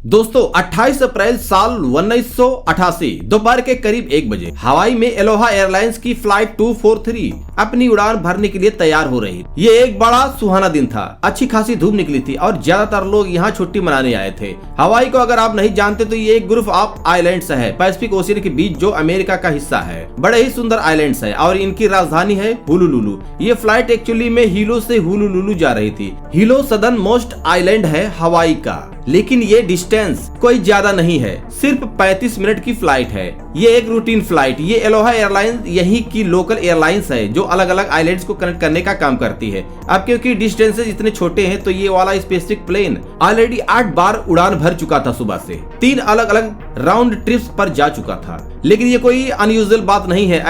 दोस्तों 28 अप्रैल साल 1988 दोपहर के करीब 1 बजे हवाई में एलोहा एयरलाइंस की फ्लाइट 243 अपनी उड़ान भरने के लिए तैयार हो रही। ये एक बड़ा सुहाना दिन था। अच्छी खासी धूप निकली थी और ज्यादातर लोग यहाँ छुट्टी मनाने आए थे। हवाई को अगर आप नहीं जानते तो ये एक ग्रुप ऑफ आइलैंड्स है पैसिफिक ओशियन के बीच जो अमेरिका का हिस्सा है। बड़े ही सुंदर आइलैंड्स है और इनकी राजधानी है हुलुलुलु। ये फ्लाइट एक्चुअली में हीलो से हुलुलुलु जा रही थी। हीलो सदर्न मोस्ट आइलैंड है हवाई का, लेकिन ये डिस्टेंस कोई ज्यादा नहीं है, सिर्फ 35 मिनट की फ्लाइट है। ये एक रूटीन फ्लाइट। ये एलोहा एयरलाइंस यही की लोकल एयरलाइंस है जो अलग अलग आइलैंड्स को कनेक्ट करने का काम करती है। अब क्योंकि डिस्टेंसेस इतने छोटे हैं तो ये वाला स्पेसिफिक प्लेन ऑलरेडी 8 बार उड़ान भर चुका था। सुबह से 3 अलग अलग राउंड ट्रिप्स पर जा चुका था। लेकिन ये कोई अनयूजुअल बात नहीं है।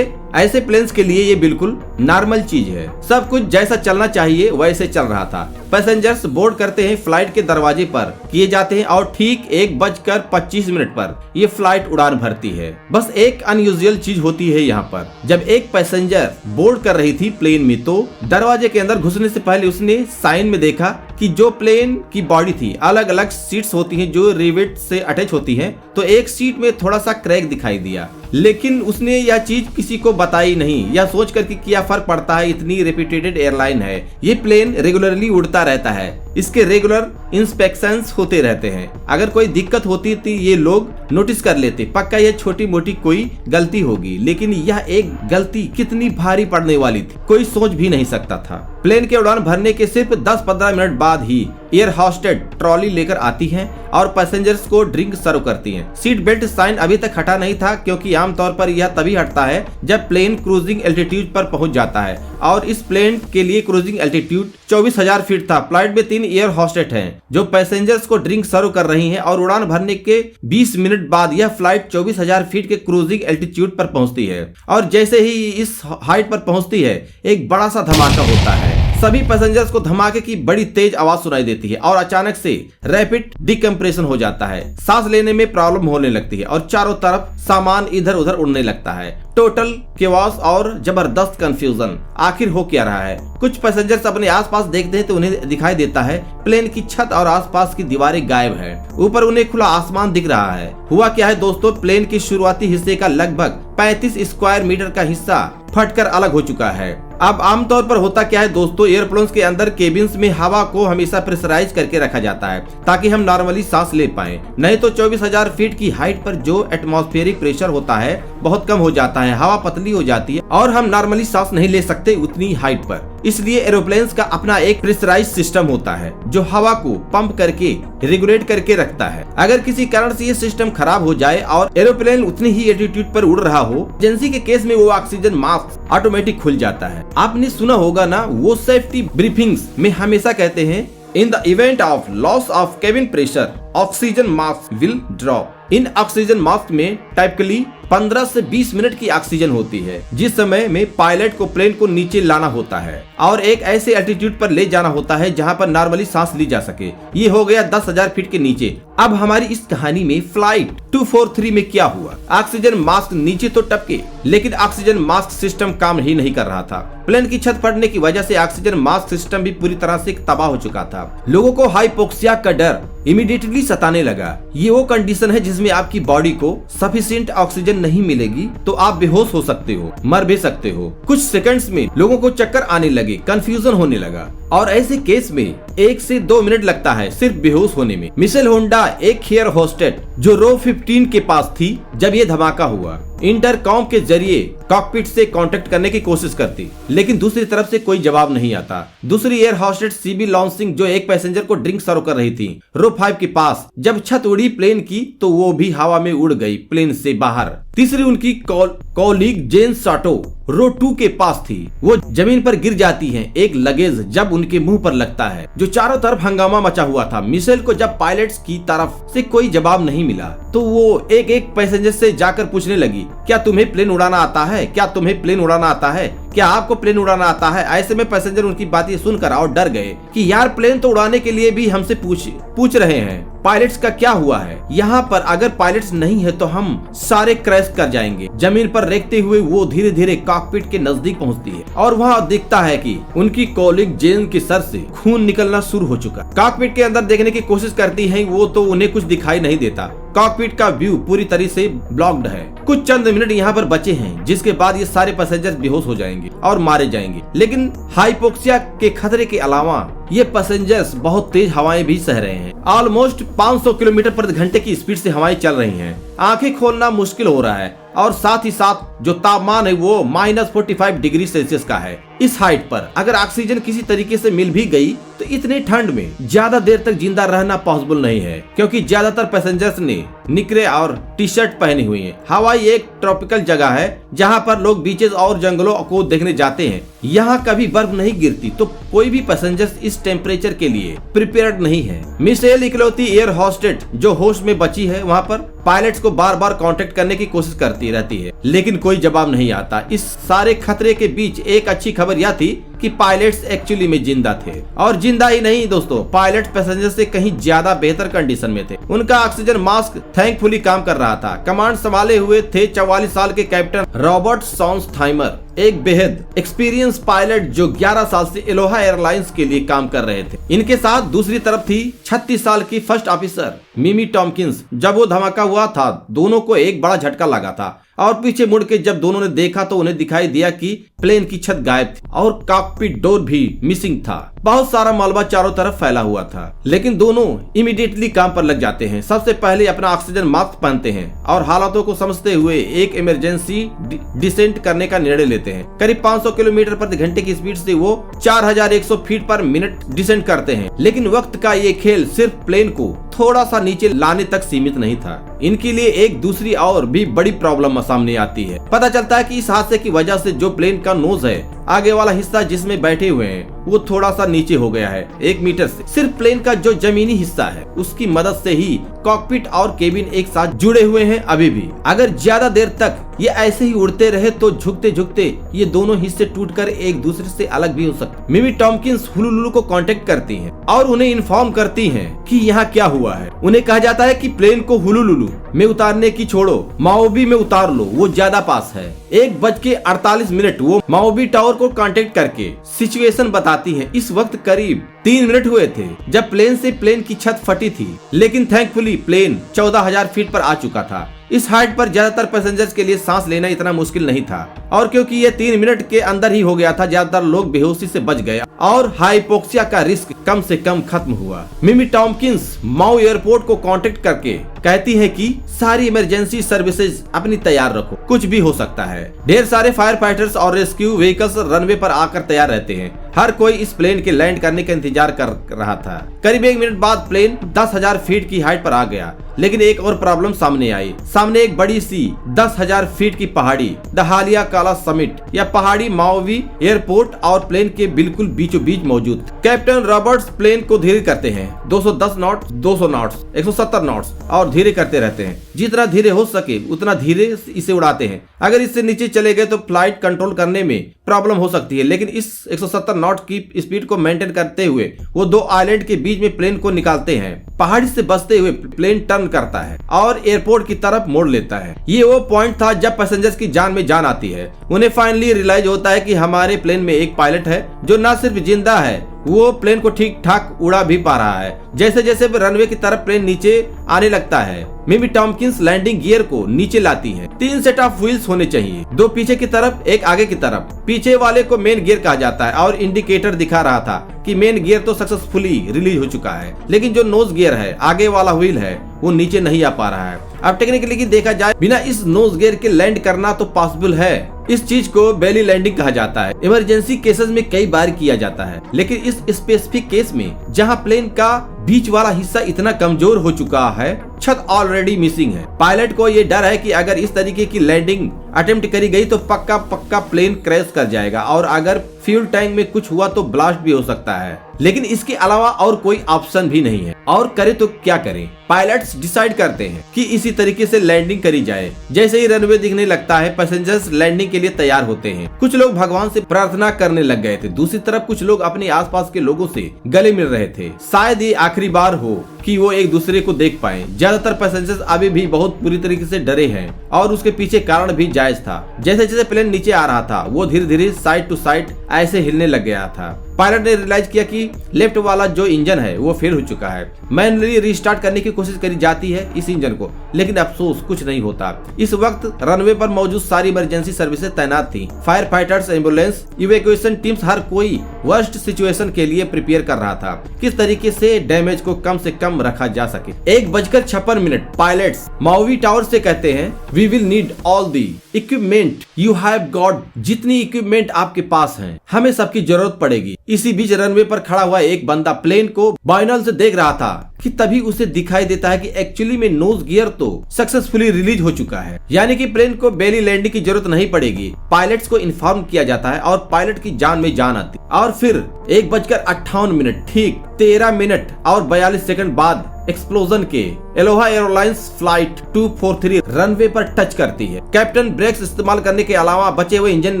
ऐसे प्लेन्स के लिए ये बिल्कुल नॉर्मल चीज है। सब कुछ जैसा चलना चाहिए वैसे चल रहा था। पैसेंजर्स बोर्ड करते हैं, फ्लाइट के दरवाजे पर किए जाते हैं और ठीक 1:25 पर ये फ्लाइट उड़ान भरती है। बस एक अनयूजुअल चीज होती है यहाँ पर। जब एक पैसेंजर बोर्ड कर रही थी प्लेन में तो दरवाजे के अंदर घुसने से पहले उसने साइन में देखा कि जो प्लेन की बॉडी थी अलग अलग सीट्स होती हैं जो रिवेट से अटैच होती हैं, तो एक सीट में थोड़ा सा क्रैक दिखाई दिया। लेकिन उसने यह चीज किसी को बताई नहीं। यह सोच कर कि क्या फर्क पड़ता है, इतनी रेप्यूटेड एयरलाइन है। ये प्लेन रेगुलरली उड़ता रहता है, इसके रेगुलर इंस्पेक्शंस होते रहते हैं। अगर कोई दिक्कत होती थी ये लोग नोटिस कर लेते, पक्का ये छोटी मोटी कोई गलती होगी। लेकिन यह एक गलती कितनी भारी पड़ने वाली थी कोई सोच भी नहीं सकता था। प्लेन के उड़ान भरने के सिर्फ 10-15 मिनट बाद ही एयर होस्टेस ट्रॉली लेकर आती हैं और पैसेंजर्स को ड्रिंक सर्व करती हैं। सीट बेल्ट साइन अभी तक हटा नहीं था क्योंकि आमतौर पर यह तभी हटता है जब प्लेन क्रूजिंग एल्टीट्यूड पर पहुंच जाता है और इस प्लेन के लिए क्रूजिंग एल्टीट्यूड 24,000 फीट था। फ्लाइट में 3 एयर होस्टेस हैं जो पैसेंजर्स को ड्रिंक सर्व कर रही हैं और उड़ान भरने के 20 मिनट बाद यह फ्लाइट 24,000 फीट के क्रूजिंग एल्टीट्यूड पर पहुंचती है। और जैसे ही इस हाइट पर पहुंचती है एक बड़ा सा धमाका होता है। सभी पैसेंजर्स को धमाके की बड़ी तेज आवाज सुनाई देती है और अचानक से रैपिड डिकम्प्रेशन हो जाता है। सांस लेने में प्रॉब्लम होने लगती है और चारों तरफ सामान इधर उधर उड़ने लगता है। टोटल केओस और जबरदस्त कंफ्यूजन। आखिर हो क्या रहा है? कुछ पैसेंजर्स अपने आसपास देखते हैं तो उन्हें दिखाई देता है प्लेन की छत और आसपास की दीवारें गायब है। ऊपर उन्हें खुला आसमान दिख रहा है। हुआ क्या है दोस्तों, प्लेन के शुरुआती हिस्से का लगभग 35 स्क्वायर मीटर का हिस्सा फटकर अलग हो चुका है। अब आमतौर पर होता क्या है दोस्तों, एयरप्लेन्स के अंदर केबिन्स में हवा को हमेशा प्रेशराइज करके रखा जाता है ताकि हम नॉर्मली सांस ले पाएं। नहीं तो 24,000 फीट की हाइट पर जो एटमॉस्फेरिक प्रेशर होता है बहुत कम हो जाता है, हवा पतली हो जाती है और हम नॉर्मली सांस नहीं ले सकते उतनी हाइट पर। इसलिए एरोप्लेन्स का अपना एक प्रेशराइज सिस्टम होता है जो हवा को पंप करके रेगुलेट करके रखता है। अगर किसी कारण से ये सिस्टम खराब हो जाए और एरोप्लेन उतनी ही एल्टीट्यूड पर उड़ रहा हो, एजेंसी के केस में वो ऑक्सीजन मास्क ऑटोमेटिक खुल जाता है। आपने सुना होगा ना, वो सेफ्टी ब्रीफिंग्स में हमेशा कहते हैं in the event of loss of cabin pressure oxygen mask will drop. In oxygen mask में टाइपिकली 15 से 20 मिनट की ऑक्सीजन होती है जिस समय में पायलट को प्लेन को नीचे लाना होता है और एक ऐसे एल्टीट्यूड पर ले जाना होता है जहां पर नॉर्मली सांस ली जा सके। ये हो गया 10,000 फीट के नीचे। अब हमारी इस कहानी में फ्लाइट 243 में क्या हुआ? ऑक्सीजन मास्क नीचे तो टपके लेकिन ऑक्सीजन मास्क सिस्टम काम ही नहीं कर रहा था। प्लेन की छत फटने की वजह से ऑक्सीजन मास्क सिस्टम भी पूरी तरह से तबाह हो चुका था। लोगों को हाइपोक्सिया का डर इमीडिएटली सताने लगा। ये वो कंडीशन है जिसमें आपकी बॉडी को सफिशिएंट ऑक्सीजन नहीं मिलेगी तो आप बेहोश हो सकते हो, मर भी सकते हो। कुछ सेकंड्स में लोगों को चक्कर आने लगे, कंफ्यूजन होने लगा और ऐसे केस में 1 से 2 मिनट लगता है सिर्फ बेहोश होने में। मिशेल होंडा एक एयर होस्टेस जो रो 15 के पास थी जब ये धमाका हुआ, इंटरकॉम के जरिए कॉकपिट से कांटेक्ट करने की कोशिश करती लेकिन दूसरी तरफ से कोई जवाब नहीं आता। दूसरी एयर होस्टेस सीबी लॉन्सिंग जो एक पैसेंजर को ड्रिंक सर्व कर रही थी रो 5 के पास, जब छत उड़ी प्लेन की तो वो भी हवा में उड़ गई प्लेन से बाहर। तीसरी उनकी कॉलीग जेन साटो रो 2 के पास थी। वो जमीन पर गिर जाती हैं एक लगेज जब उनके मुंह पर लगता है जो चारों तरफ हंगामा मचा हुआ था। मिशेल को जब पायलट्स की तरफ से कोई जवाब नहीं मिला तो वो एक एक पैसेंजर से जाकर पूछने लगी, क्या तुम्हें प्लेन उड़ाना आता है? क्या तुम्हें प्लेन उड़ाना आता है? क्या आपको प्लेन उड़ाना आता है? ऐसे में पैसेंजर उनकी बातें सुनकर और डर गए कि यार प्लेन तो उड़ाने के लिए भी हमसे पूछ रहे हैं, पायलट्स का क्या हुआ है? यहाँ पर अगर पायलट्स नहीं है तो हम सारे क्रैश कर जाएंगे। जमीन पर रेंगते हुए वो धीरे धीरे कॉकपिट के नजदीक पहुँचती है और वहाँ दिखता है कि उनकी कॉलीग जेन के सर से खून निकलना शुरू हो चुका। कॉकपिट के अंदर देखने की कोशिश करती है वो तो उन्हें कुछ दिखाई नहीं देता। कॉकपिट का व्यू पूरी तरह से ब्लॉक्ड है। कुछ चंद मिनट यहाँ पर बचे हैं जिसके बाद ये सारे पैसेंजर बेहोश हो जाएंगे और मारे जाएंगे। लेकिन हाइपोक्सिया के खतरे के अलावा ये पैसेंजर्स बहुत तेज हवाएं भी सह रहे हैं। ऑलमोस्ट 500 किलोमीटर प्रति घंटे की स्पीड से हवाएं चल रही हैं। आंखें खोलना मुश्किल हो रहा है और साथ ही साथ जो तापमान है वो -45 डिग्री सेल्सियस का है। इस हाइट पर अगर ऑक्सीजन किसी तरीके से मिल भी गई तो इतने ठंड में ज्यादा देर तक जिंदा रहना पॉसिबल नहीं है, क्योंकि ज्यादातर पैसेंजर्स ने निकरे और टी शर्ट पहनी हुई है। हवाई एक ट्रॉपिकल जगह है जहाँ पर लोग बीचेस और जंगलों को देखने जाते हैं। यहाँ कभी बर्फ नहीं गिरती तो कोई भी पैसेंजर्स इस टेम्परेचर के लिए प्रिपेयर्ड नहीं है। मिशेल इकलौती एयर होस्टेस जो होश में बची है वहाँ पर पायलट्स को बार बार कांटेक्ट करने की कोशिश करती रहती है, लेकिन कोई जवाब नहीं आता। इस सारे खतरे के बीच एक अच्छी खबर यह थी कि पायलट्स एक्चुअली में जिंदा थे, और जिंदा ही नहीं दोस्तों, पायलट पैसेंजर से कहीं ज्यादा बेहतर कंडीशन में थे। उनका ऑक्सीजन मास्क थैंकफुली काम कर रहा था। कमांड संभाले हुए थे 44 साल के कैप्टन रॉबर्ट सॉन्सथाइमर, एक बेहद एक्सपीरियंस पायलट जो 11 साल से एलोहा एयरलाइंस के लिए काम कर रहे थे। इनके साथ दूसरी तरफ थी 36 साल की फर्स्ट ऑफिसर मिमी टॉम्किंस। जब वो धमाका हुआ था दोनों को एक बड़ा झटका लगा था और पीछे मुड़ के जब दोनों ने देखा तो उन्हें दिखाई दिया कि प्लेन की छत गायब थी और कॉकपिट डोर भी मिसिंग था। बहुत सारा मलबा चारों तरफ फैला हुआ था, लेकिन दोनों इमीडिएटली काम पर लग जाते हैं। सबसे पहले अपना ऑक्सीजन मास्क पहनते हैं और हालातों को समझते हुए एक इमरजेंसी डिसेंट करने का निर्णय लेते हैं। करीब 500 किलोमीटर प्रति घंटे की स्पीड से वो 4100 फीट पर मिनट डिसेंट करते हैं। लेकिन वक्त का ये खेल सिर्फ प्लेन को थोड़ा सा नीचे लाने तक सीमित नहीं था। इनके लिए एक दूसरी और भी बड़ी प्रॉब्लम सामने आती है। पता चलता है कि इस हादसे की वजह से जो प्लेन का नोज है, आगे वाला हिस्सा जिसमें बैठे हुए हैं, वो थोड़ा सा नीचे हो गया है 1 मीटर से। सिर्फ प्लेन का जो जमीनी हिस्सा है उसकी मदद से ही कॉकपिट और केबिन एक साथ जुड़े हुए हैं अभी भी। अगर ज्यादा देर तक ये ऐसे ही उड़ते रहे तो झुकते झुकते ये दोनों हिस्से टूटकर एक दूसरे से अलग भी हो सकते। मिमी टॉम्किंस हुलुलुलु को कांटेक्ट करती हैं और उन्हें इन्फॉर्म करती हैं कि यहाँ क्या हुआ है। उन्हें कहा जाता है कि प्लेन को हुलुलुलु में उतारने की छोड़ो, माओबी में उतार लो, वो ज्यादा पास है। 1:48 वो माओबी टावर को कांटेक्ट करके सिचुएशन बताती है। इस वक्त करीब 3 मिनट हुए थे जब प्लेन से प्लेन की छत फटी थी, लेकिन थैंकफुली प्लेन 14,000 फीट पर आ चुका था। इस हाइट पर ज्यादातर पैसेंजर्स के लिए सांस लेना इतना मुश्किल नहीं था, और क्योंकि ये 3 मिनट के अंदर ही हो गया था, ज्यादातर लोग बेहोशी से बच गए और हाइपोक्सिया का रिस्क कम से कम खत्म हुआ। मिमी टॉम्किंस माओ एयरपोर्ट को कांटेक्ट करके कहती है कि सारी इमरजेंसी सर्विसेज अपनी तैयार रखो, कुछ भी हो सकता है। ढेर सारे फायर फाइटर्स और रेस्क्यू व्हीकल्स रनवे पर आकर तैयार रहते हैं। हर कोई इस प्लेन के लैंड करने का इंतजार कर रहा था। करीब 1 मिनट बाद प्लेन 10,000 फीट की हाइट पर आ गया, लेकिन एक और प्रॉब्लम सामने आई। सामने एक बड़ी सी 10,000 फीट की पहाड़ी द हालिया काला समिट या पहाड़ी माओवी एयरपोर्ट और प्लेन के बिल्कुल बीचों बीच मौजूद। कैप्टन रॉबर्ट्स प्लेन को धीरे करते हैं, 210 नॉट, 200 नॉट्स, 170 नॉट्स और धीरे करते रहते हैं। जितना धीरे हो सके उतना धीरे इसे उड़ाते हैं। अगर इससे नीचे चले गए तो फ्लाइट कंट्रोल करने में प्रॉब्लम हो सकती है, लेकिन इस 170 नॉट की स्पीड को मेंटेन करते हुए वो 2 आइलैंड के बीच में प्लेन को निकालते हैं। पहाड़ी से बचते हुए प्लेन टर्न करता है और एयरपोर्ट की तरफ मोड़ लेता है। ये वो पॉइंट था जब पैसेंजर्स की जान में जान आती है। उन्हें फाइनली रियलाइज होता है कि हमारे प्लेन में एक पायलट है जो न सिर्फ जिंदा है, वो प्लेन को ठीक ठाक उड़ा भी पा रहा है। जैसे जैसे रनवे की तरफ प्लेन नीचे आने लगता है, मिमी टॉम्किंस लैंडिंग गियर को नीचे लाती है। 3 सेट ऑफ व्हील्स होने चाहिए, 2 पीछे की तरफ, एक आगे की तरफ। पीछे वाले को मेन गियर कहा जाता है और इंडिकेटर दिखा रहा था कि मेन गियर तो सक्सेसफुली रिलीज हो चुका है, लेकिन जो नोज गियर है, आगे वाला व्हील है, वो नीचे नहीं आ पा रहा है। अब टेक्निकली देखा जाए बिना इस नोज गियर के लैंड करना तो पॉसिबल है। इस चीज को बेली लैंडिंग कहा जाता है। इमरजेंसी केसेस में कई बार किया जाता है, लेकिन इस स्पेसिफिक केस में जहां प्लेन का बीच वाला हिस्सा इतना कमजोर हो चुका है, छत ऑलरेडी मिसिंग है, पायलट को ये डर है कि अगर इस तरीके की लैंडिंग अटेम्प्ट करी गई तो पक्का प्लेन क्रैश कर जाएगा और अगर फ्यूल टैंक में कुछ हुआ तो ब्लास्ट भी हो सकता है। लेकिन इसके अलावा और कोई ऑप्शन भी नहीं है और करे तो क्या करें। पायलट्स डिसाइड करते हैं कि इसी तरीके से लैंडिंग करी जाए। जैसे ही रनवे दिखने लगता है पैसेंजर्स लैंडिंग के लिए तैयार होते हैं। कुछ लोग भगवान से प्रार्थना करने लग गए थे, दूसरी तरफ कुछ लोग अपने आसपास के लोगों से गले मिल रहे थे। शायद ये आखिरी बार हो कि वो एक दूसरे को देख पाए। ज्यादातर पैसेंजर्स अभी भी बहुत बुरी तरीके से डरे हैं और उसके पीछे कारण भी जायज था। जैसे जैसे प्लेन नीचे आ रहा था वो धीरे धीरे साइड टू साइड ऐसे हिलने लग गया था। पायलट ने रियलाइज किया कि लेफ्ट वाला जो इंजन है वो फेल हो चुका है। मैन्युअली रीस्टार्ट करने की कोशिश करी जाती है इस इंजन को, लेकिन अफसोस कुछ नहीं होता। इस वक्त रनवे पर मौजूद सारी इमरजेंसी सर्विसेज तैनात थी। Firefighters, ambulance, evacuation teams, हर कोई वर्स्ट सिचुएशन के लिए प्रिपेयर कर रहा था। किस तरीके से डैमेज को कम से कम रखा जा सके। 1:56 पायलट्स माउवी टावर से कहते हैं, we will need all the equipment you have got. जितनी इक्विपमेंट आपके पास हैं, हमें सबकी जरूरत पड़ेगी। इसी बीच रनवे पर खड़ा हुआ एक बंदा प्लेन को बाइनल से देख रहा था कि तभी उसे दिखाई देता है कि एक्चुअली में नोज गियर तो सक्सेसफुली रिलीज हो चुका है, यानी कि प्लेन को बेली लैंडिंग की जरूरत नहीं पड़ेगी। पायलट्स को इन्फॉर्म किया जाता है और पायलट की जान में जान आती। और फिर 1:58 ठीक 13 मिनट और 42 सेकंड बाद एक्सप्लोजन के एलोहा एयरलाइंस फ्लाइट 243 रनवे पर टच करती है। कैप्टन ब्रेक्स इस्तेमाल करने के अलावा बचे हुए इंजन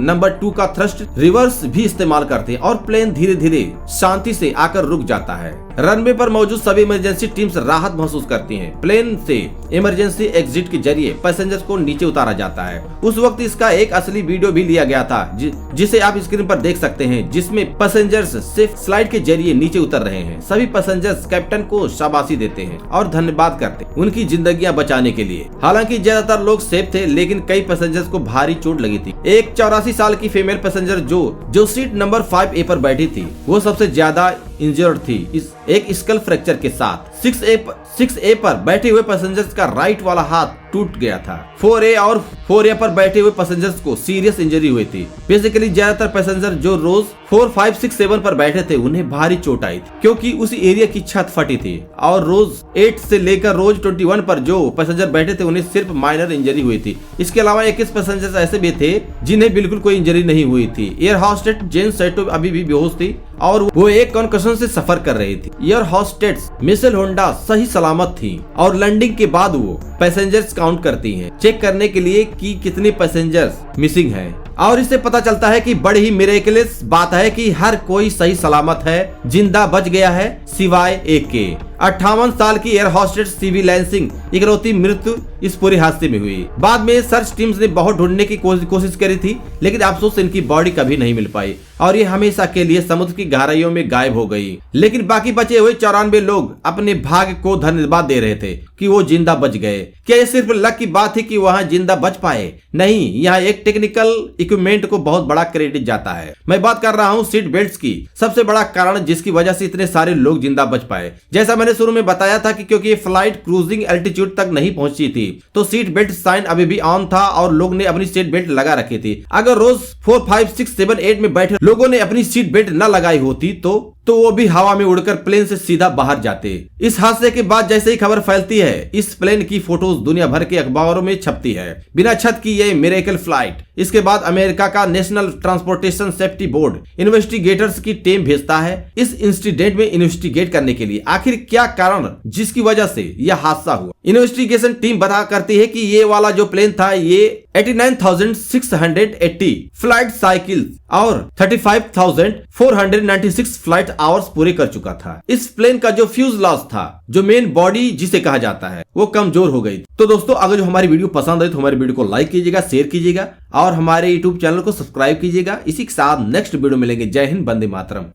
नंबर 2 का थ्रस्ट रिवर्स भी इस्तेमाल करते हैं और प्लेन धीरे धीरे शांति से आकर रुक जाता है। रनवे पर मौजूद सभी इमरजेंसी टीम्स राहत महसूस करती हैं। प्लेन से इमरजेंसी एग्जिट के जरिए पैसेंजर्स को नीचे उतारा जाता है। उस वक्त इसका एक असली वीडियो भी लिया गया था जिसे आप स्क्रीन पर देख सकते हैं, जिसमें पैसेंजर्स सिर्फ स्लाइड के जरिए नीचे उतर रहे हैं। सभी पैसेंजर्स कैप्टन को शाबाशी देते हैं और धन्यवाद करते हैं उनकी जिंदगियां बचाने के लिए। हालांकि ज्यादातर लोग सेफ थे, लेकिन कई पैसेंजर्स को भारी चोट लगी थी। एक 84 साल की फीमेल पैसेंजर जो सीट नंबर 5A पर बैठी थी, वो सबसे ज्यादा इंजर्ड थी, इस एक स्कल फ्रैक्चर के साथ। 6A पर बैठे हुए पैसेंजर्स का राइट वाला हाथ टूट गया था। 4A और 4A पर बैठे हुए पैसेंजर्स को सीरियस इंजरी हुई थी। बेसिकली ज्यादातर पैसेंजर जो रोज 4, 5, 6, 7 पर बैठे थे उन्हें भारी चोट आई थी, क्योंकि उसी एरिया की छत फटी थी। और रोज 8 से लेकर रोज 21 पर जो पैसेंजर बैठे थे उन्हें सिर्फ माइनर इंजरी हुई थी। इसके अलावा 21 पैसेंजर्स ऐसे भी थे जिन्हें बिल्कुल कोई इंजरी नहीं हुई थी। एयर होस्टेस जेन सैटो अभी भी बेहोश थी और वो एक कंकशन से सफर कर रही थी। एयर होस्टेस मिशेल होंडा सही सलामत थी और लैंडिंग के बाद वो पैसेंजर्स काउंट करती हैं, चेक करने के लिए कि कितने पैसेंजर्स मिसिंग हैं। और इससे पता चलता है कि बड़ी ही मिरेकलेस बात है कि हर कोई सही सलामत है, जिंदा बच गया है, सिवाय एक के। 58 साल की एयर होस्टेस सीवी लैंसिंग इकलौती मृत्यु इस पूरे हादसे में हुई। बाद में सर्च टीम्स ने बहुत ढूंढने की कोशिश करी थी, लेकिन अफसोस इनकी बॉडी कभी नहीं मिल पाई और ये हमेशा के लिए समुद्र की गहराइयों में गायब हो गई। लेकिन बाकी बचे हुए 94 लोग अपने भाग्य को धन्यवाद दे रहे थे कि वो जिंदा बच गए। क्या ये सिर्फ लक की बात थी कि वहाँ जिंदा बच पाए? नहीं, यहाँ एक टेक्निकल इक्विपमेंट को बहुत बड़ा क्रेडिट जाता है। मैं बात कर रहा हूँ सीट बेल्ट्स की। सबसे बड़ा कारण जिसकी वजह से इतने सारे लोग जिंदा बच पाए। जैसा मैंने शुरू में बताया था कि क्योंकि ये फ्लाइट क्रूजिंग एल्टीट्यूड तक नहीं पहुंची थी, तो सीट बेल्ट साइन अभी भी ऑन था और लोग ने अपनी सीट बेल्ट लगा रखी थी। अगर रोज 4, 5, 6, 7, 8 में बैठे लोगों ने अपनी सीट बेल्ट न लगाई होती तो वो भी हवा में उड़कर प्लेन से सीधा बाहर जाते। इस हादसे के बाद जैसे ही खबर फैलती है, इस प्लेन की फोटोज दुनिया भर के अखबारों में छपती है। बिना छत की ये मिरेकल फ्लाइट। इसके बाद अमेरिका का national transportation safety board investigators की टीम भेजता है इस इंसिडेंट में इन्वेस्टिगेट करने के लिए आखिर क्या कारण जिसकी वजह से यह हादसा हुआ। इन्वेस्टिगेशन टीम बता करती है कि ये वाला जो प्लेन था ये 89,680 फ्लाइट साइकिल और 35,496 फ्लाइट आवर्स पूरे कर चुका था। इस प्लेन का जो फ्यूजलाज था, जो मेन बॉडी जिसे कहा जाता है, वो कमजोर हो गई। तो दोस्तों, अगर जो हमारी वीडियो पसंद आई तो हमारी वीडियो को लाइक कीजिएगा, शेयर कीजिएगा और हमारे यूट्यूब चैनल को सब्सक्राइब कीजिएगा। इसी के साथ नेक्स्ट वीडियो मिलेंगे। जय हिंद, वंदे मातरम।